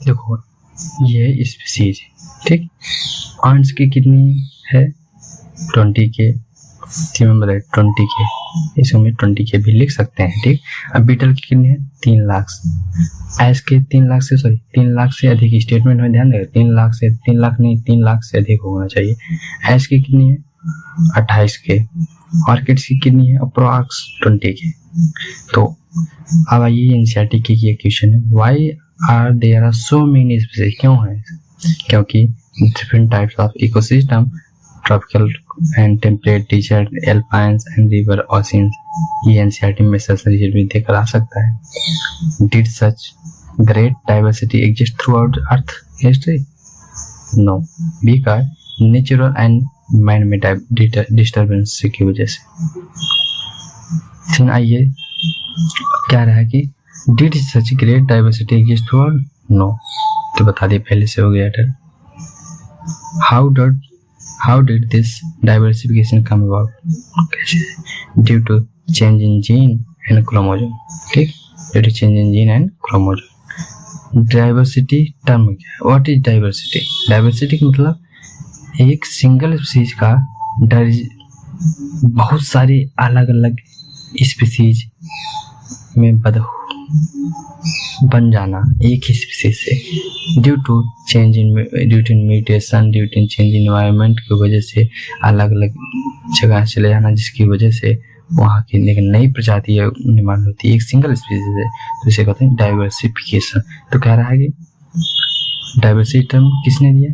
देखो ये स्पीसीज, ठीक, आंट्स की कितनी है 20 के, 20 के, इसमें 20 के भी लिख सकते हैं, ठीक। अब बीटल की कितनी है 3 लाख, एस के 3 लाख से 3 लाख से अधिक, स्टेटमेंट में ध्यान देगा 3 लाख से, 3 लाख नहीं 3 लाख से अधिक होना चाहिए। एस की कितनी है 28 के, ऑर्किड्स की कितनी है अप्रोक्स 20 के। तो अब आइए एनसीईआरटी की ये क्वेश्चन है, why are there are so many species, क्यों है, क्योंकि different types of ecosystem, tropical and temperate, desert, alpines and river oceans, ये एनसीईआरटी में सच रिजल्ट भी देकर आ सकता है। Did such great diversity exist throughout earth history? No, because natural and man made disturbance की वजह से। आइए क्या रहा कि did such great diversity exist throughout? No, तो बता दिए पहले से हो गया डर। How did this diversification come about? Due to change in gene and chromosome, ठीक, due to change in gene and chromosome। Diversity term क्या है? What is diversity? Diversity का मतलब एक सिंगल स्पीसीज का बहुत सारी अलग अलग स्पीसीज में बन जाना एक ही स्पीसीज से, due to change in mutation, due to change in environment की वजह से अलग अलग जगह चले जाना, जिसकी वजह से वहाँ की लेकिन नई प्रजाति निर्माण होती है एक सिंगल स्पीसीज है, तो इसे कहते हैं डाइवर्सिफिकेशन। तो कह रहा है कि डाइवर्सिटी टर्म किसने दिया?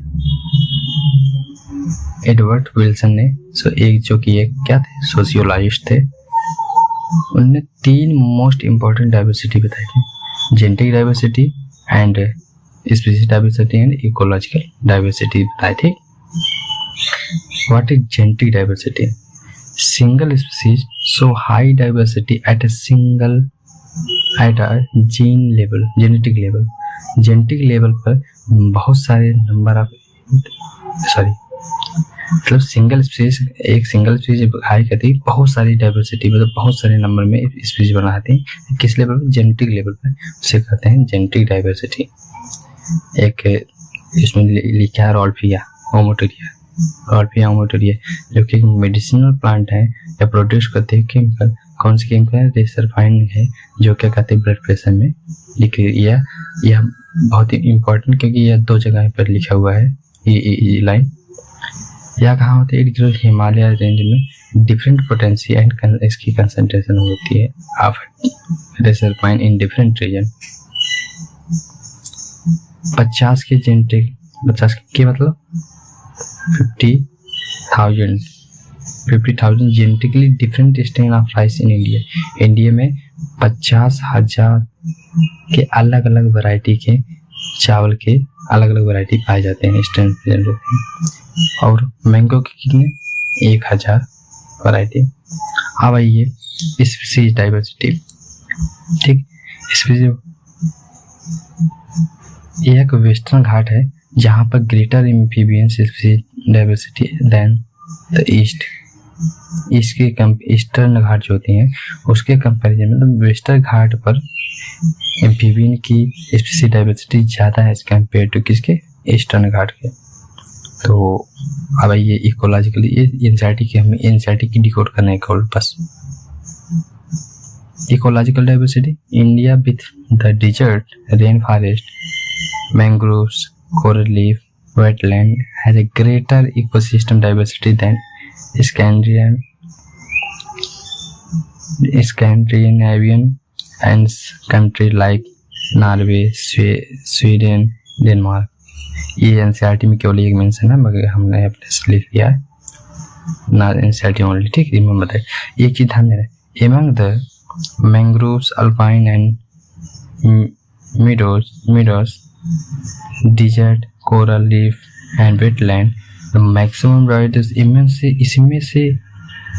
एडवर्ड विल्सन ने। सो एक जो कि एक क्या थे, सोशियोलॉजिस्ट थे, उनने 3 मोस्ट इंपॉर्टेंट डाइवर्सिटी बताई थी, genetic diversity and species diversity and ecological diversity बताई थी। What is genetic diversity? Single species so high diversity at a gene level, genetic level, genetic level पर बहुत सारे नंबर ऑफ मतलब सिंगल स्पीसीज, एक single species high करती बहुत सारी डाइवर्सिटी, मतलब बहुत सारे नंबर में स्पीसीज बनाती हैं, किस लेवल पर? जेनेटिक लेवल पर, उसे कहते हैं जेनेटिक डाइवर्सिटी। एक इसमें लिखा है रॉल्फिया ओमोटोरिया, जो कि एक मेडिसिनल प्लांट है या प्रोड्यूस करते हैं केमिकल, कौन सी केमिकल है? रेसरफाइन है, जो क्या कहते हैं ब्लड प्रेशर में लिख, यह बहुत ही इंपॉर्टेंट, क्योंकि यह 2 जगह पर लिखा हुआ है ये लाइन। यह कहाँ होती है? इट हिमालय रेंज में डिफरेंट पोटेंसी एंड इसकी कंसंट्रेशन होती है of reserpine in different region. 50 के जेनेटिक, 50 के मतलब 50,000 genetically different strain of rice in India. India में 50,000 के अलग अलग वैरायटी के चावल के अलग अलग वैरायटी पाए जाते हैं, स्ट्रेन प्रेजेंट होते हैं। और मैंगो के कितने? 1000 वैरायटी। अब आइए स्पीसीज डाइवर्सिटी, ठीक। स्पीसीज एक वेस्टर्न घाट है जहाँ पर greater amphibian species diversity than the east. Eastern Ghat जो होती हैं उसके कंपैरिजन में वेस्टर्न घाट पर एम्फीबियन की स्पीसीज डाइवर्सिटी ज़्यादा है कंपेयर टू किसके? ईस्टर्न घाट के। तो अब ये इकोलॉजिकली एनसीईआरटी की डिकोड करने का बस। Ecological diversity, India with the desert, rain forest, mangroves, coral leaf, wetland has a greater ecosystem diversity than Scandinavian and country like Norway, Sweden, Denmark. ये एनसीईआरटी में केवल एक मेंशन है, मगर हमने अपने से लिख लिया है ना, एनसीईआरटी ओनली, ठीक। रिमेंबर दैट, एक चीज ध्यान देना, among the mangroves, alpine and meadows, desert, coral leaf and wetland, the maximum diversity, इसमें से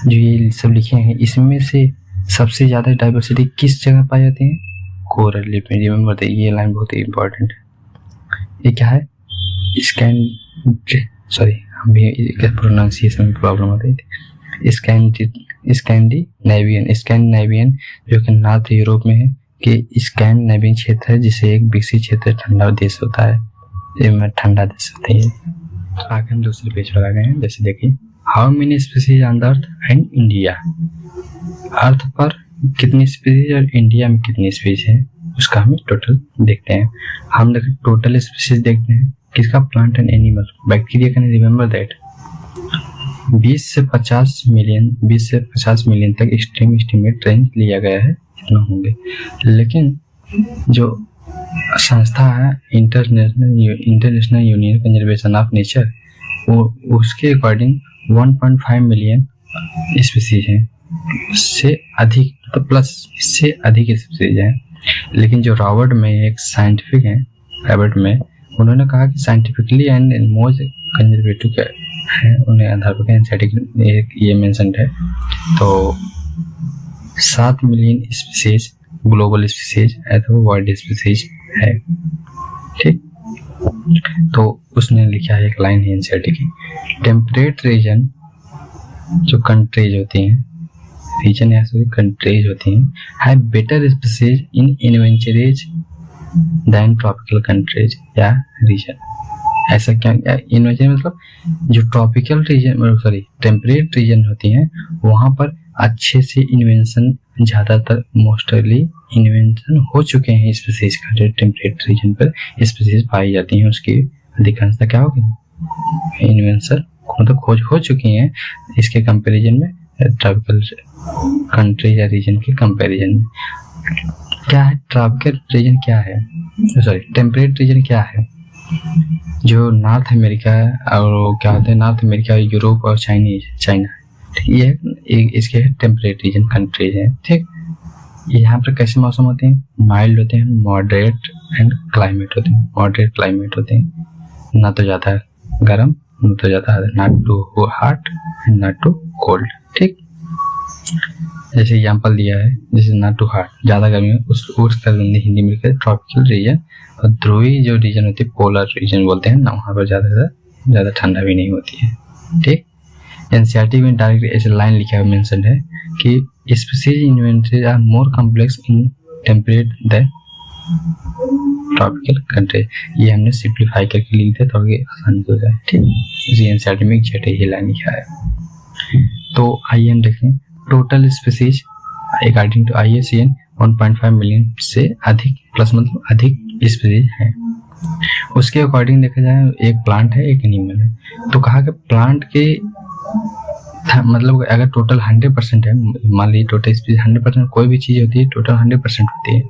जो ये सब लिखे हैं, इसमें से सबसे ज़्यादा डाइवर्सिटी किस जगह पाई जाती है? कोरल लीफ में। रिमेंबर दैट, ये लाइन बहुत ही इंपॉर्टेंट है। ये क्या है? हम भी प्रोनाउंसिएशन में प्रॉब्लम होती थी। स्कैंडिनेवियन जो कि नॉर्थ यूरोप में है, कि स्कैंडिनेवियन क्षेत्र है जिसे एक विकसित क्षेत्र ठंडा देश होता है, इसमें ठंडा देश होता है। आगे हम दूसरे पेज पर आ गए हैं। जैसे देखिए, how many species on the earth and India, अर्थ पर कितनी स्पीसीज और इंडिया में कितनी स्पीसीज है उसका हमें टोटल देखते हैं। हम देखिए टोटल स्पीसीज देखते हैं किसका, plant and animal. Bacteria can remember that 20 से 50 मिलियन तक एक्सट्रीम एस्टिमेट रेंज लिया गया है, इतना होंगे। लेकिन जो संस्था है international union conservation of nature, वो उसके अकॉर्डिंग 1.5 मिलियन स्पीसीज हैं, इससे अधिक तो प्लस इससे अधिक स्पीसीज हैं। लेकिन जो रॉबर्ट में एक साइंटिफिक हैं, रॉबर्ट में, उन्होंने कहा कि साइंटिफिकली एंड मोस्ट कंजर्वेटिव है, उन्हें आधार पर एनसीईआरटी ये मेंशन है। तो 7 मिलियन स्पीसीज ग्लोबल स्पीसीज अथवा वर्ल्ड स्पीसीज है, ठीक। तो उसने लिखा है एक लाइन है एनसीईआरटी की, टेम्परेट रीजन, जो कंट्रीज होती हैं, रीजन या सॉरी कंट्रीज होती हैं, have better species in inventories than tropical countries या रीजन। ऐसा क्या, इन्वेंचरी मतलब जो tropical region sorry temperate region होती हैं वहाँ पर अच्छे से इन्वेंशन, ज़्यादातर मोस्टली इन्वेंशन हो चुके हैं स्पीसीज का। जो टेम्परेट रीजन पर स्पीसीज पाई जाती हैं उसकी अधिकांशता क्या होगी, इन्वेंशन मतलब खोज हो चुकी हैं, इसके कंपैरिजन में ट्रॉपिकल कंट्री या रीजन के कंपैरिजन में। क्या है ट्रॉपिकल रीजन, क्या है सॉरी टेम्परेट रीजन क्या है, जो नॉर्थ अमेरिका और क्या होते हैं नॉर्थ अमेरिका, यूरोप और चाइना, ये एक इसके टेम्परेट रीजन कंट्रीज हैं, ठीक। यहाँ पर कैसे मौसम होते हैं, माइल्ड होते हैं, मॉडरेट एंड क्लाइमेट होते हैं, मॉडरेट क्लाइमेट होते हैं, ना तो ज़्यादा गर्म ना तो ज़्यादा, not too hot and not too cold, ठीक। जैसे एग्जाम्पल दिया है, जैसे नॉट टू हॉट ज़्यादा गर्मी उसका हिंदी में ट्रॉपिकल रीजन, और ध्रुवी जो रीजन होती है पोलर रीजन बोलते हैं ना, वहाँ पर ज़्यादा ठंडा भी नहीं होती है, ठीक। एनसीईआरटी में डायरेक्ट ऐसे लाइन लिखा हुआ मेंशन है कि species inventory are more complex in temperate than tropical country. ये हमने सिंप्लीफाई करके लिख दिया ताकि आसानी हो जाए, ठीक। इसी एनसीईआरटी में एग्जैक्ट ये लाइन लिखा है। तो आइए हम देखें total species according to IUCN 1.5 million से अधिक, प्लस मतलब अधिक स्पीसीज हैं। उसके अकॉर्डिंग देखा जाए एक प्लांट है एक एनिमल है। तो कहा कि प्लांट के मतलब अगर टोटल 100% है, मान लीजिए टोटल स्पीसीज 100%, कोई भी चीज़ होती है टोटल 100% होती है,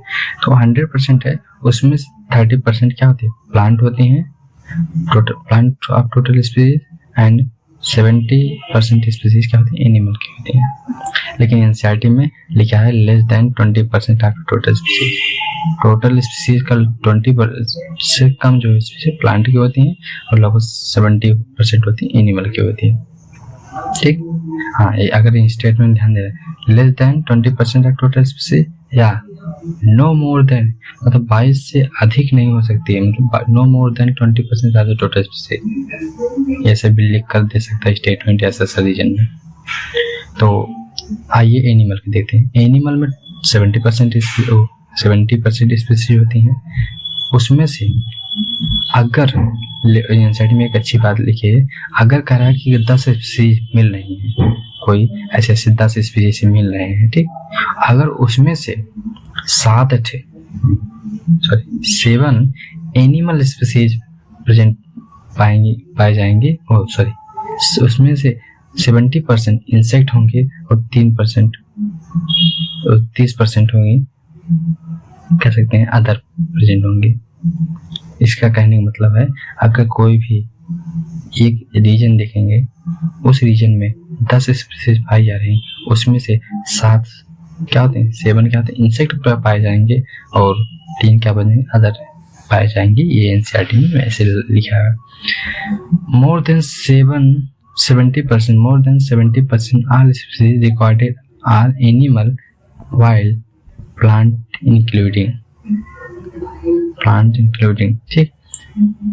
तो 100% है, उसमें 30% क्या होती है प्लांट होती हैं, total plant of total species, and 70% species क्या होती है एनिमल की होती हैं। लेकिन एनसीईआरटी में लिखा है less than 20% of total species, total species का 20% से कम जो स्पीसीज प्लांट की होती हैं और लगभग 70% होती है एनिमल की होती है, ठीक। हाँ, अगर इन स्टेटमेंट ध्यान दे रहे हैं, less than 20% of total species या नो मोर देन, मतलब 22 से अधिक नहीं हो सकती है, मतलब no more than 20% of the total species, ऐसे भी लिख कर दे सकता है स्टेटमेंट ऐसा रीजन में। तो आइए एनिमल के देखते हैं। एनिमल में 70% स्पीसीज होती हैं, उसमें से अगर एनसीईआरटी में एक अच्छी बात लिखी है, अगर कह रहा है कि 10 स्पीसीज मिल रही हैं, कोई ऐसे 10 स्पीसीज मिल रहे हैं, ठीक। अगर उसमें से 7 एनिमल स्पीसीज प्रेजेंट पाए जाएंगे, उसमें से 70% इंसेक्ट होंगे और 30% होंगे, कह सकते हैं अदर प्रेजेंट होंगे। इसका कहने का मतलब है अगर कोई भी एक रीजन देखेंगे, उस रीजन में 10 स्पीसीज पाई जा रही हैं, उसमें से 7 क्या होते हैं, 7 क्या होते हैं इंसेक्ट पाए जाएंगे और 3 क्या बनेंगे अदर पाए जाएंगे। ये एनसीईआरटी में ऐसे लिखा है। More than 70% all species recorded are animal, while plant including, ठीक।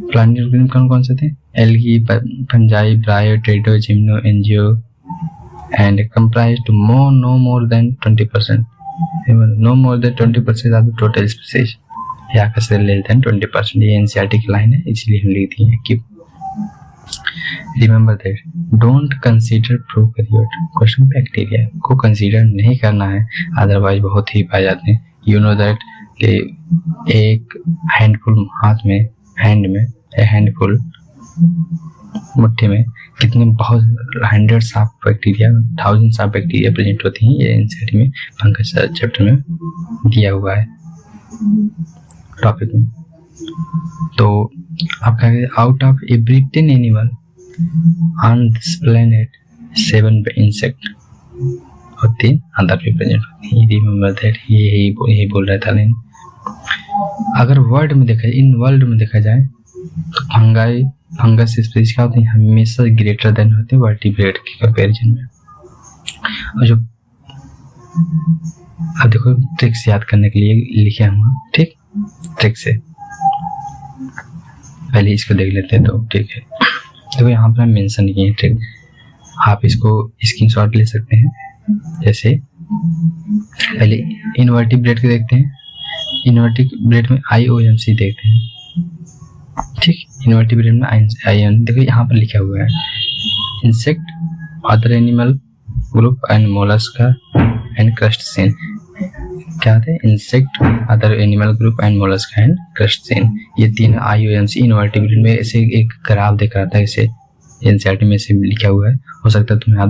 प्लांट इंक्लूडिंग कौन से थे, एल्गी, फंजाई, ब्रायो, टेडो, gymno, angio, and comprise to no more than 20%, no more than 20% of the total species, या कैसे लेस देन 20%, ये NCERT की line है इसलिए हम लिख दिए हैं कि remember that don't consider prokaryote question bacteria को कंसीडर नहीं करना है, अदरवाइज बहुत ही पाए जाते हैं। यू नो दैट एक हैंडफुल हाथ में, हैंडफुल मुट्ठी में कितने बहुत 100 of bacteria, 1000 of bacteria present होती हैं। ये एनसीईआरटी में फंगस चैप्टर में दिया हुआ है टॉपिक में। तो आप कहेंगे out of every 10 animal on this planet 7 insect और 3 अदर भी प्रेजेंट होती हैं। रिमेंबर दैट यही बोल रहा था। लेकिन अगर वर्ल्ड में देखा जाए तो फंगस स्पीशीज क्या होती है, हमेशा ग्रेटर देन होते हैं वर्टिब्रेट के कंपैरिजन में। और जो अब देखो ट्रिक्स याद करने के लिए लिखे हम, ठीक, ट्रिक से पहले इसको देख लेते हैं। तो ठीक है, देखो यहाँ पर मेंशन किए हैं ट्रिक, आप इसको स्क्रीनशॉट ले सकते हैं। जैसे पहले इनवर्टिब्रेट के देखते हैं, इनवर्टिब्रेट में IOMC देखते हैं, ठीक, इनवर्टिब्रेट में IOMC देखो यहाँ पर लिखा हुआ है insect, other animal group and Mollusca and crustacean. क्या थे, insect, other animal group and Mollusca and crustacean, ये 3 IOMC इनवर्टिब्रेट में। ऐसे एक ग्राफ दिख रहा था, इसे एनसीईआरटी में से लिखा हुआ है, हो सकता है तुम्हें आप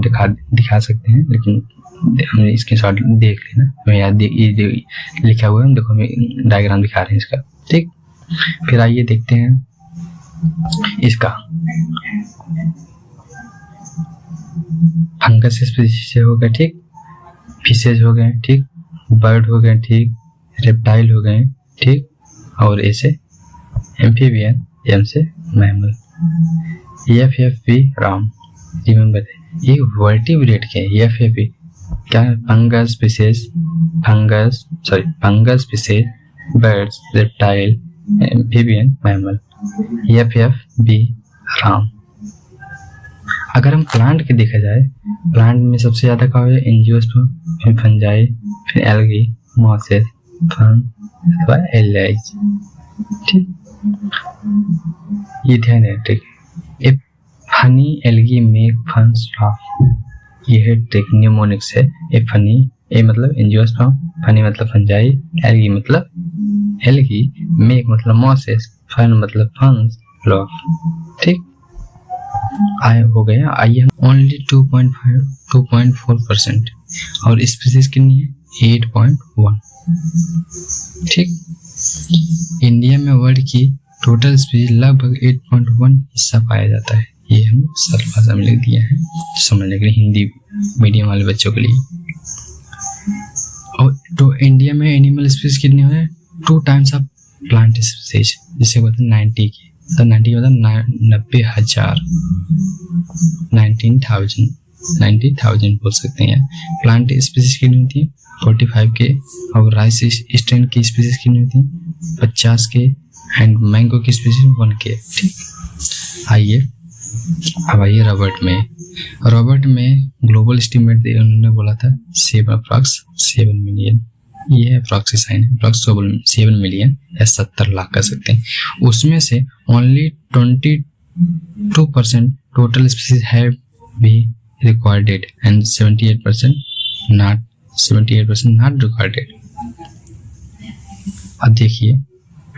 दिखा सकते हैं, लेकिन हमने इसके शॉर्ट देख लेना, मैं याद ये लिखा हुआ है, देखो हम डायग्राम दिखा रहे हैं इसका, ठीक। फिर आइए देखते हैं इसका फंगस स्पीशीज से हो गया, ठीक, फिशेज हो गए, ठीक, बर्ड हो गए, ठीक, रेप्टाइल हो गए, ठीक, और ऐसे एम्फीबियन, एम से मैमल, FFP राम। रिमेंबर ये वर्टिब्रेट के FFP क्या, fungus species, fungus species, birds, reptile, amphibian, mammal, FFP Ram. अगर हम प्लांट के देखा जाए, प्लांट में सबसे ज्यादा क्या है, एंजियोस्पर्म, फिर फंजाई, फिर एल्गी, मॉसेस, फर्न अथवा एल्गाइज, ठीक, ये ध्यान है, ठीक। ए फनी एल्गी मेक फंस लाफ, ये है ट्रिक, न्यूमोनिक्स है। ए फनी, ए मतलब एंजियोस्पर्म, फनी मतलब फंजाई, एल्गी मतलब एल्गी, मेक मतलब मॉसेस, फन मतलब फंस, लाफ, ठीक। आया हो गया। आइए हम ओनली 2.4% और स्पीशीज कितनी है 8.1, ठीक। इंडिया में वर्ल्ड की टोटल स्पीशीज लगभग 8.1 हिस्सा पाया जाता है। ये हम सरल भाषा में लिख दिया है समझने के लिए, हिंदी मीडियम वाले बच्चों के लिए। और तो इंडिया में एनिमल स्पीशीज कितनी है 2 टाइम्स ऑफ प्लांट स्पीशीज, जिसे बोलते हैं 90 की, तो 90 मतलब 90,000, 90,000 बोल सकते हैं। प्लांट स्पीशीज कितनी होती है 45 के, और राइस स्टैंड की स्पीशीज कितनी होती है 50 के, एंड मैंगो की स्पीशीज 1 के, ठीक। आइए अब आइए रॉबर्ट में ग्लोबल एस्टीमेट उन्होंने बोला था 7 मिलियन, ये अप्रॉक्स साइन है, अप्रॉक्स 7 मिलियन या 70 लाख कर सकते हैं। उसमें से only 22% total species have be recorded and 78% not recorded. अब देखिए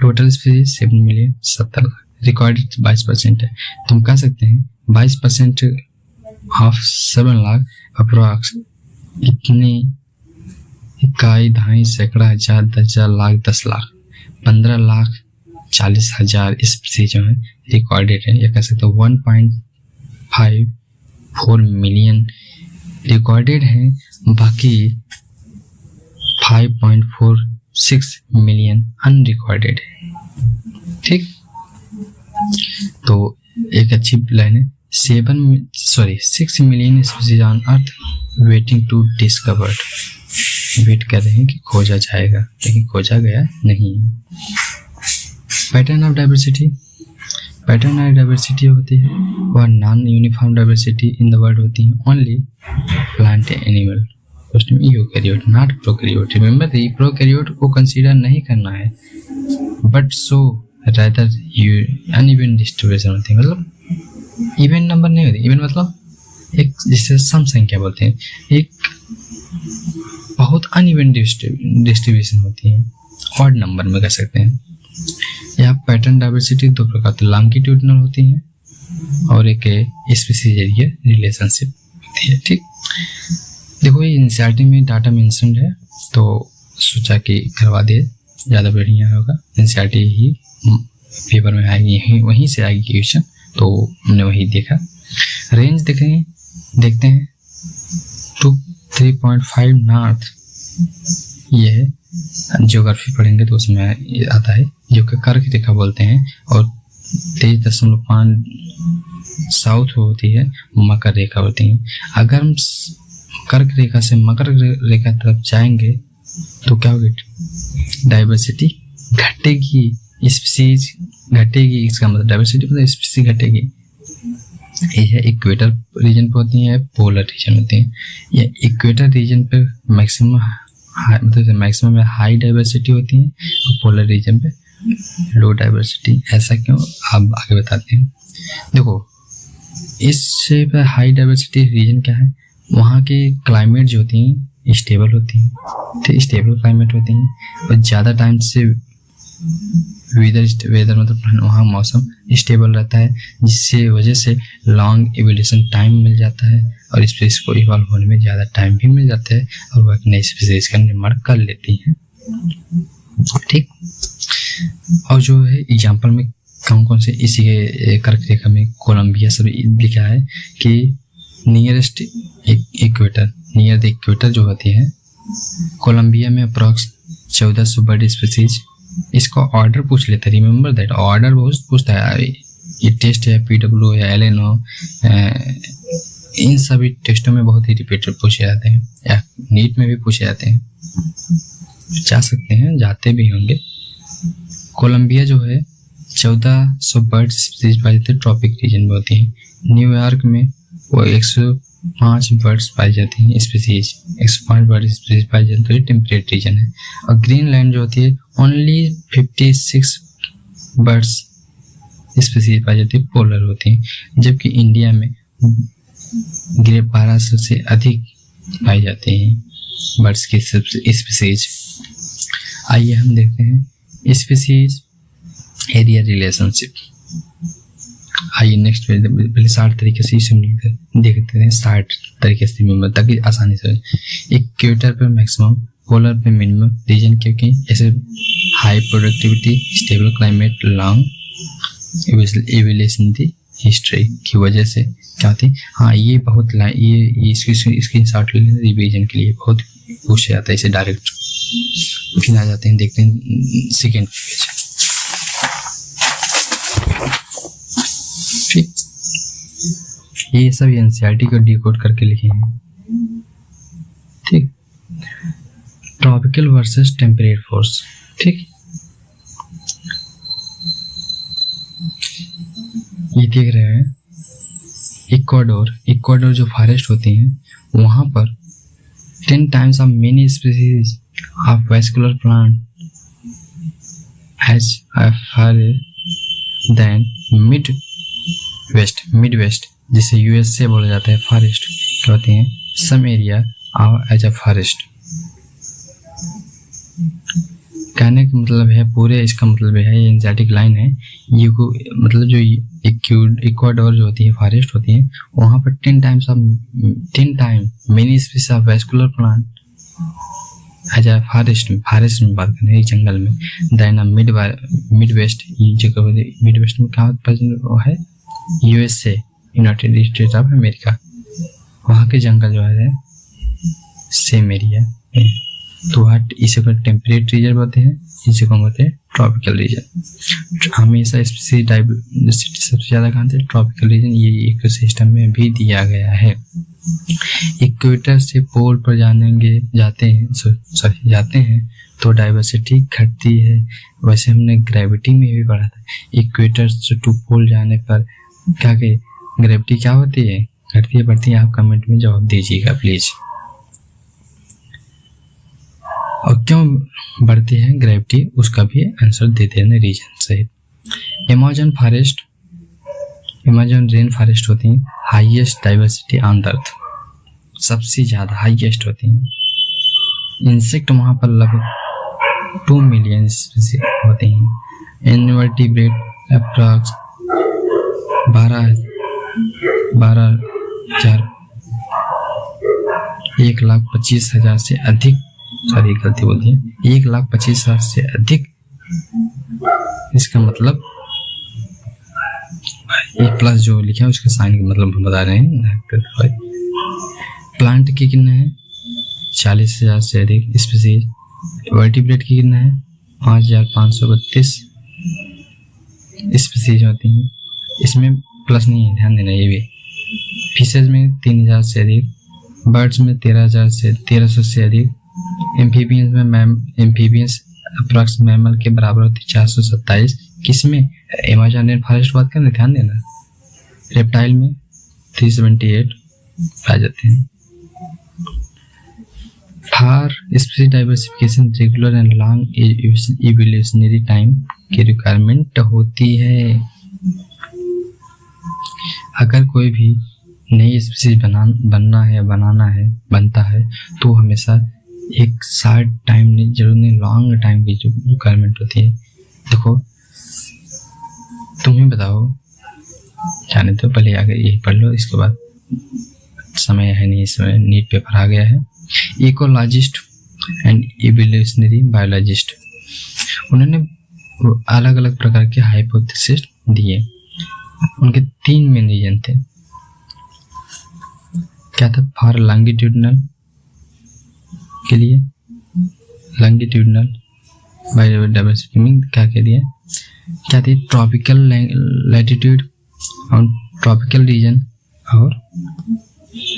total species 7 million 70 lakh, recorded 22% है, तो हम कह सकते हैं 22% ऑफ 7 लाख अप्रॉक्स इतनी इकाई, दहाई, सैकड़ा, हजार, 10,000, लाख, 10 लाख, 15,40,000 स्पीशीज जो है रिकॉर्डेड है, या कह सकते हैं 1.54 मिलियन रिकॉर्डेड है, बाकी 5.46 मिलियन अनरिकॉर्डेड है, ठीक। तो एक अच्छी लाइन है, 6 million species on earth waiting to discovered, wait कर रहे हैं कि खोजा जाएगा, लेकिन खोजा गया नहीं है। पैटर्न ऑफ डाइवर्सिटी होती है वह non uniform diversity in the world होती है ओनली प्लांट एनिमल, क्वेश्चन में eukaryote not prokaryote. Remember prokaryote को कंसीडर नहीं करना है, but so rather uneven distribution होती है, मतलब इवन नंबर नहीं होती। इवन मतलब एक जिसे सम संख्या बोलते हैं, एक बहुत अनइवन डिस्ट्रीब्यूशन होती है, ऑड नंबर में कह सकते हैं। यहाँ पैटर्न डाइवर्सिटी दो प्रकार की लॉन्गिट्यूडिनल होती है और एक स्पीसीज एरिया रिलेशनशिप होती है। ठीक, देखो ये एनसीईआरटी में डाटा मेंशन्ड है, तो सोचा कि करवा दे, ज़्यादा बढ़िया होगा। एनसीईआरटी ही पेपर में आएगी, यहीं वहीं से आएगी क्वेश्चन, तो हमने वही देखा। रेंज देखते हैं 3.5 नॉर्थ, ये है ज्योग्राफी पढ़ेंगे तो उसमें ये आता है, जो कि कर्क रेखा बोलते हैं, और 23.5 साउथ होती है, मकर रेखा होती है। अगर हम कर्क रेखा से मकर रेखा तरफ जाएंगे तो क्या होगी, डाइवर्सिटी घटेगी, स्पीसीज घटेगी। इसका मतलब डाइवर्सिटी मतलब स्पीसीज घटेगी। ये है इक्वेटर रीजन पे होती है, पोलर रीजन होती है। ये इक्वेटर रीजन पे मैक्सिमम में हाई डाइवर्सिटी होती है और पोलर रीजन पे लो डाइवर्सिटी। ऐसा क्यों, आप आगे बताते हैं। देखो इससे हाई डाइवर्सिटी रीजन क्या है, वहाँ के क्लाइमेट जो होती हैं स्टेबल होती हैं, ठीक, स्टेबल क्लाइमेट होती हैं, और ज़्यादा टाइम से वेदर मतलब वहाँ मौसम स्टेबल रहता है, जिससे वजह से लॉन्ग इवोल्यूशन टाइम मिल जाता है और स्पीसीज को इवॉल्व होने में ज़्यादा टाइम भी मिल जाता है और वह एक नई स्पीसीज का निर्माण कर लेती हैं। ठीक, और जो है एग्जाम्पल में कौन कौन से इसी के कर्क रेखा में कोलंबिया सब लिखा है कि nearest equator, near the equator जो होती है कोलंबिया में अप्रॉक्स 1400 बर्ड स्पीसीज। इसको ऑर्डर पूछ लेते हैं, रिमेंबर दैट ऑर्डर बहुत पूछता है। ये टेस्ट है PW या LNO, इन सभी टेस्टों में बहुत ही रिपीटेड पूछे जाते हैं, या नीट में भी पूछे जाते हैं, जा सकते हैं, जाते भी होंगे। कोलंबिया जो है 1400 बर्ड स्पीसीज पाई जाती है, ट्रॉपिक रीजन में होती है। न्यूयॉर्क में वो 105 बर्ड्स पाई जाती हैं स्पीसीज, 105 बर्ड स्पीसीज पाई जाती है, टेम्परेट रीजन है। और ग्रीनलैंड जो होती है ओनली 56 बर्ड्स स्पीसीज पाई जाती है, पोलर होती हैं। जबकि इंडिया में 1200 से अधिक पाई जाती हैं बर्ड्स की स्पीसीज। आइए हम देखते हैं स्पीसीज एरिया रिलेशनशिप। आइए नेक्स्ट पहले 60 तरीके से इसे देखते हैं, 60 तरीके से मिनिमम, ताकि आसानी से। इक्वेटर पर मैक्सिमम, पोलर पे मिनिमम रीजन, क्योंकि ऐसे high productivity, stable climate, long evolution की हिस्ट्री की वजह से क्या होती है। हाँ, ये बहुत ये इसकी शॉर्ट रिवीजन के लिए बहुत पूछा जाता है, इसे डायरेक्ट फिर आ जाते हैं। देखते हैं सेकेंड पेज। ठीक, ये सब एनसीईआरटी को डिकोड करके लिखे हैं। ठीक, ट्रॉपिकल वर्सेस टेम्परेट फोर्स। ठीक, ये देख रहे हैं इक्वाडोर जो फॉरेस्ट होती हैं वहां पर 10 times of many species of vascular plant has higher than mid west जिसे यूएसए बोला जाता है फॉरेस्ट क्या होते हैं, some area as a forest. कहने का मतलब है पूरे, इसका मतलब है ये एंजाइटिक लाइन है, ये को मतलब जो इक्वाडोर जो होती है फॉरेस्ट होती है वहाँ पर 10 time many species of vascular plant as a forest में बात करें एक जंगल में। देन मिड वेस्ट, ये जगह मिड वेस्ट में क्या वो है USA, United states of America, वहाँ के जंगल जो है सेम एरिया है। तो इसे को टेम्परेट रीजन बोलते हैं, इसे को बोलते हैं ट्रॉपिकल रीजन। हमेशा स्पीसीज डाइवर्सिटी सबसे ज़्यादा कहाँ थे, ट्रॉपिकल रीजन। ये इकोसिस्टम में भी दिया गया है। इक्वेटर से पोल पर जाते हैं तो डाइवर्सिटी घटती है। वैसे हमने ग्रेविटी में भी पढ़ा था, इक्वेटर से टू पोल जाने पर क्या के ग्रेविटी क्या होती है, घटती है बढ़ती है। आप कमेंट में जवाब दीजिएगा प्लीज। और क्यों बढ़ती है ग्रेविटी, उसका भी आंसर दे देना रीजन सही। Amazon forest, Amazon rain forest होती हैं हाईएस्ट डाइवर्सिटी ऑन द अर्थ, सबसे ज़्यादा हाईएस्ट होती हैं। इंसेक्ट वहाँ पर लगभग 2 मिलियन स्पीसीज होते हैं। इनवर्टिब्रेट अप्रॉक्स 12,000 1,25,000 से अधिक, सॉरी गलती बोलती है, 1,25,000 से अधिक, इसका मतलब एक प्लस जो लिखा है उसके साइन का मतलब हम बता रहे हैं। प्लांट की कितना है 40,000 से अधिक स्पीसीज। वर्टिब्रेट की कितना है 5,532 स्पीसीज होती हैं, इसमें प्लस नहीं है, ध्यान देना ये भी। फिशेज में 3,000 से अधिक, बर्ड्स में 1300 से अधिक, एम्फीबियंस में एम्फीबियंस अप्रॉक्स मैमल के बराबर होती 427। किसमें, अमेज़न रेन फॉरेस्ट बात करें, ध्यान देना। रेप्टाइल में 378 पाए जाते हैं। For species diversification regular and long evolutionary time की रिक्वायरमेंट होती है। अगर कोई भी नई स्पीसीज बनता है तो हमेशा एक शॉर्ट टाइम नहीं, जरूर नहीं, लॉन्ग टाइम की जो रिक्वायरमेंट होती है। देखो तुम्हें बताओ, जाने तो पहले आगे यही पढ़ लो, इसके बाद समय है नहीं, इस समय नीट पेपर आ गया है। इकोलॉजिस्ट एंड इवोल्यूशनरी बायोलॉजिस्ट, उन्होंने अलग अलग प्रकार के हाइपोथेसिस दिए। उनके 3 मेन रीजन थे। क्या था, फॉर लॉन्गिट्यूडनल के लिए, लॉन्गिट्यूडनल बायोडाइवर्सिटी में क्या कह दिया, क्या थी, ट्रॉपिकल लैटिट्यूड और ट्रॉपिकल रीजन, और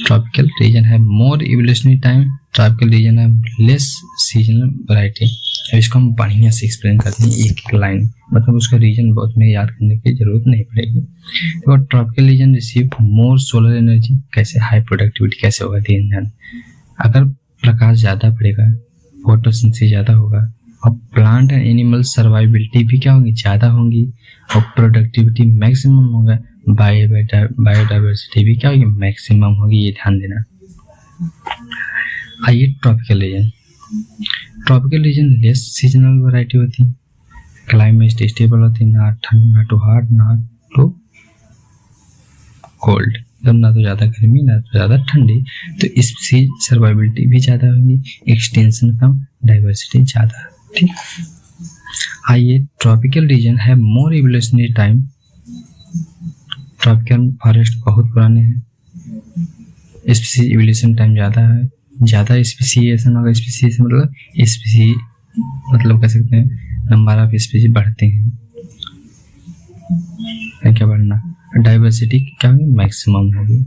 ट्रॉपिकल रीजन है मोर इवोल्यूशनरी टाइम, ट्रॉपिकल रीजन है लेस सीजनल वैरायटी। अब इसको हम बढ़िया से एक्सप्लेन करते हैं एक एक लाइन, मतलब उसका रीजन बहुत में याद करने की जरूरत नहीं पड़ेगी। तो ट्रॉपिकल रीजन रिसीव मोर सोलर एनर्जी, कैसे, हाई प्रोडक्टिविटी कैसे होगा, ध्यान। अगर प्रकाश ज़्यादा पड़ेगा, फोटोसिंथेसिस ज़्यादा होगा, और प्लांट एंड एनिमल सर्वाइबिलिटी भी क्या होगी, ज़्यादा होंगी, और प्रोडक्टिविटी मैक्सिमम होगा, बायोडाइवर्सिटी भी क्या होगी, मैक्सिमम होगी, ये ध्यान देना। आइए tropical region. Tropical region less seasonal variety होती है, क्लाइमेट स्टेबल होती है, ना टू हॉट ना टू कोल्ड, मतलब ना तो ज़्यादा गर्मी ना तो ज़्यादा ठंडी, तो इससे सर्वाइबिलिटी भी ज़्यादा होगी, एक्सटेंशन कम, डाइवर्सिटी ज़्यादा, ठीक। आइए ट्रॉपिकल रीजन है मोर इवोल्यूशनरी टाइम, ट्रॉपिकल फॉरेस्ट बहुत पुराने हैं, स्पीसीज इवोल्यूशन टाइम ज़्यादा है, ज़्यादा स्पीसीएशन होगा, स्पीसीएशन मतलब स्पीसी, मतलब कह सकते हैं नंबर ऑफ स्पीसीज बढ़ते हैं, क्या बढ़ना, डाइवर्सिटी क्या होगी, मैक्सिमम होगी।